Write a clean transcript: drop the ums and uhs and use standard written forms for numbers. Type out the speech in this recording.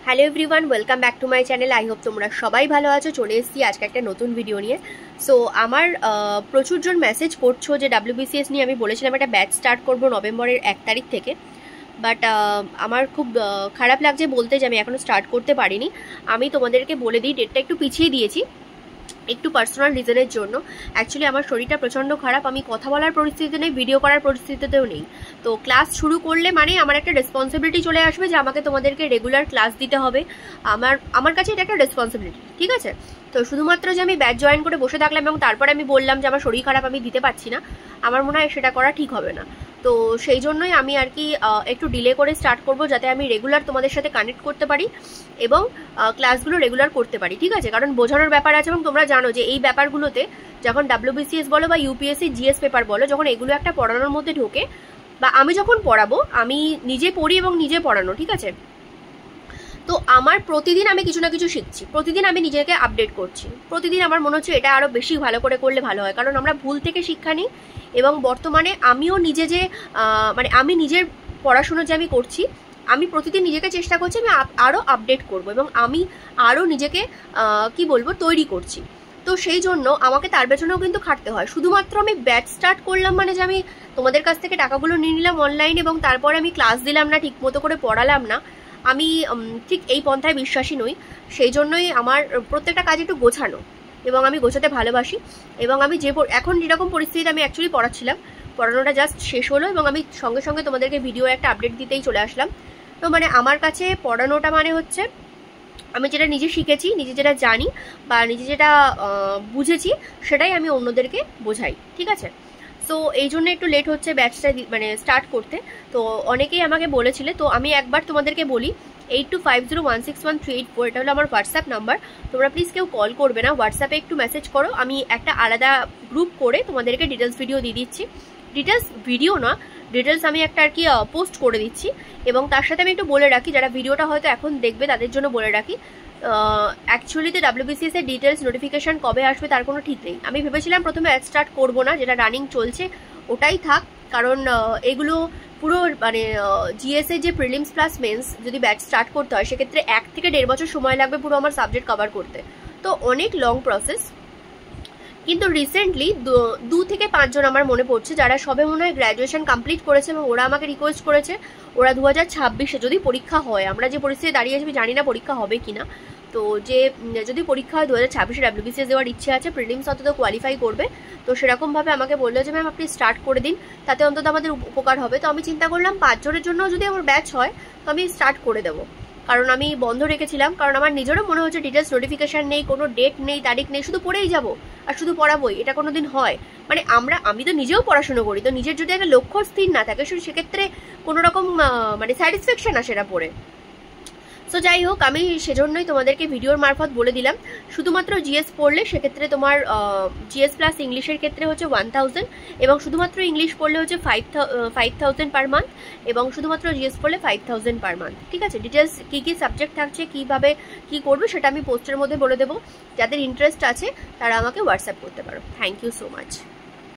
Hello everyone, welcome back to my channel. I hope তোমরা সবাই ভালো আছো। চলে এসেছি আজকে একটা নতুন ভিডিও নিয়ে। সো আমার প্রচুরজন মেসেজ করছো যে WBCS নিয়ে আমি বলেছিলাম একটা ব্যাচ স্টার্ট করবো নভেম্বরের 1 তারিখ থেকে। বাট আমার খুব খারাপ লাগছে বলতে যে আমি এখনও স্টার্ট করতে পারিনি। আমি তোমাদেরকে বলে দিই, ডেটটা একটু পিছিয়ে দিয়েছি একটু পার্সোনাল রিজনের জন্য। অ্যাকচুয়ালি আমার শরীরটা প্রচণ্ড খারাপ, আমি কথা বলার পরিস্থিতিতে নেই, ভিডিও করার পরিস্থিতিতেও নেই। তো ক্লাস শুরু করলে মানে আমার একটা রেসপন্সিবিলিটি চলে আসবে যে আমাকে তোমাদেরকে রেগুলার ক্লাস দিতে হবে। আমার কাছে এটা একটা রেসপন্সিবিলিটি, ঠিক আছে? তো শুধুমাত্র যে আমি ব্যাচ জয়েন করে বসে থাকলাম এবং তারপরে আমি বললাম যে আমার শরীর খারাপ, আমি দিতে পারছি না, আমার মনে হয় সেটা করা ঠিক হবে না। তো সেই জন্যই আমি আর কি একটু ডিলে করে স্টার্ট করব, যাতে আমি রেগুলার তোমাদের সাথে কানেক্ট করতে পারি এবং ক্লাসগুলো রেগুলার করতে পারি, ঠিক আছে? কারণ বোঝানোর ব্যাপার আছে এবং তোমরা জানো যে এই ব্যাপারগুলোতে যখন WBCS বলো বা UPSC GS পেপার বলো, যখন এগুলো একটা পড়ানোর মধ্যে ঢোকে বা আমি যখন পড়াবো, আমি নিজে পড়ি এবং নিজে পড়ানো, ঠিক আছে? তো আমার প্রতিদিন আমি কিছু না কিছু শিখছি, প্রতিদিন আমি নিজেকে আপডেট করছি, প্রতিদিন আমার মনে হচ্ছে এটা আরও বেশি ভালো করে করলে ভালো হয়। কারণ আমরা ভুল থেকে শিক্ষা নিই এবং বর্তমানে আমিও নিজে যে মানে আমি নিজের পড়াশুনো যে আমি করছি, আমি প্রতিদিন নিজেকে চেষ্টা করছি আমি আরও আপডেট করব এবং আমি আরও নিজেকে কি বলবো তৈরি করছি। তো সেই জন্য আমাকে তার পেছনেও কিন্তু খাটতে হয়। শুধুমাত্র আমি ব্যাচ স্টার্ট করলাম মানে যে আমি তোমাদের কাছ থেকে টাকাগুলো নিয়ে নিলাম অনলাইন এবং তারপরে আমি ক্লাস দিলাম না, ঠিক মতো করে পড়ালাম না, আমি ঠিক এই পন্থায় বিশ্বাসী নই। সেই জন্যই আমার প্রত্যেকটা কাজ একটু গোছানো এবং আমি গোছাতে ভালোবাসি। এবং আমি এখন যেরকম পরিস্থিতিতে আমি অ্যাকচুয়ালি পড়াচ্ছিলাম, পড়ানোটা জাস্ট শেষ হলো এবং আমি সঙ্গে সঙ্গে তোমাদেরকে ভিডিও একটা আপডেট দিতেই চলে আসলাম। তো মানে আমার কাছে পড়ানোটা মানে হচ্ছে আমি যেটা নিজে শিখেছি, নিজে যেটা জানি বা নিজে যেটা বুঝেছি, সেটাই আমি অন্যদেরকে বোঝাই, ঠিক আছে? সো এই জন্য একটু লেট হচ্ছে ব্যাচটা মানে স্টার্ট করতে। তো অনেকেই আমাকে বলেছিলে, তো আমি একবার তোমাদেরকে বলি 8250161384 এটা হলো আমার হোয়াটসঅ্যাপ নাম্বার। তোমরা প্লিজ কেউ কল করবে না, হোয়াটসঅ্যাপে একটু মেসেজ করো, আমি একটা আলাদা গ্রুপ করে তোমাদেরকে ডিটেলস ভিডিও দিয়ে দিচ্ছি। ডিটেলস ভিডিও না, ডিটেলস আমি একটা আর কি পোস্ট করে দিচ্ছি। এবং তার সাথে আমি একটু বলে রাখি, যারা ভিডিওটা হয়তো এখন দেখবে তাদের জন্য বলে রাখি, অ্যাকচুয়ালিতে WBCS এর ডিটেলস নোটিফিকেশন কবে আসবে তার কোনো ঠিক নেই। আমি ভেবেছিলাম প্রথমে ব্যাচ স্টার্ট করবো না, যেটা রানিং চলছে ওটাই থাক, কারণ এগুলো পুরো মানে GS এর যে প্রিলিমস প্লাস মেন্স যদি ব্যাচ স্টার্ট করতে হয়, সেক্ষেত্রে 1 থেকে 1.5 বছর সময় লাগবে পুরো আমার সাবজেক্ট কভার করতে। তো অনেক লং প্রসেস। কিন্তু রিসেন্টলি 2 থেকে 5 জন আমার মনে পড়ছে যারা সবে মনে হয় গ্র্যাজুয়েশন কমপ্লিট করেছে এবং ওরা আমাকে রিকোয়েস্ট করেছে ওরা 2026-এ যদি পরীক্ষা হয়, আমরা যে পরিস্থিতি দাঁড়িয়ে আছি জানি না পরীক্ষা হবে কিনা, তো যে যদি পরীক্ষা হয় 2026-এ WBCS দেওয়ার ইচ্ছে আছে, প্রিলিমস অন্তত কোয়ালিফাই করবে। তো সেরকমভাবে আমাকে বললো যে ম্যাম আপনি স্টার্ট করে দিন, তাতে অন্তত আমাদের উপকার হবে। তো আমি চিন্তা করলাম 5 জনের জন্য যদি আমার ব্যাচ হয় তো আমি স্টার্ট করে দেবো। কারণ আমি বন্ধ রেখেছিলাম, কারণ আমার নিজেরও মনে হচ্ছে ডিটেলস নোটিফিকেশন নেই, কোনো ডেট নেই, তারিখ নেই, শুধু পড়েই যাব আর শুধু পড়াবোই, এটা কোনোদিন হয়? মানে আমি তো নিজেও পড়াশোনা করি, তো নিজের যদি একটা লক্ষ্য স্থির না থাকে সেক্ষেত্রে কোনো রকম মানে স্যাটিসফ্যাকশন আসে না পড়ে। সো যাই হোক, আমি সেজন্যই তোমাদেরকে ভিডিওর মারফত বলে দিলাম, শুধুমাত্র GS পড়লে সেক্ষেত্রে তোমার GS প্লাস ইংলিশের ক্ষেত্রে হচ্ছে 1000 এবং শুধুমাত্র ইংলিশ পড়লে হচ্ছে 5000 পার মান্থ এবং শুধুমাত্র GS পড়লে 5000 পার মান্থ, ঠিক আছে? ডিটেলস কী কী সাবজেক্ট থাকছে, কীভাবে কী করবে সেটা আমি পোস্টের মধ্যে বলে দেবো। যাদের ইন্টারেস্ট আছে তারা আমাকে হোয়াটসঅ্যাপ করতে পারো। Thank you so much.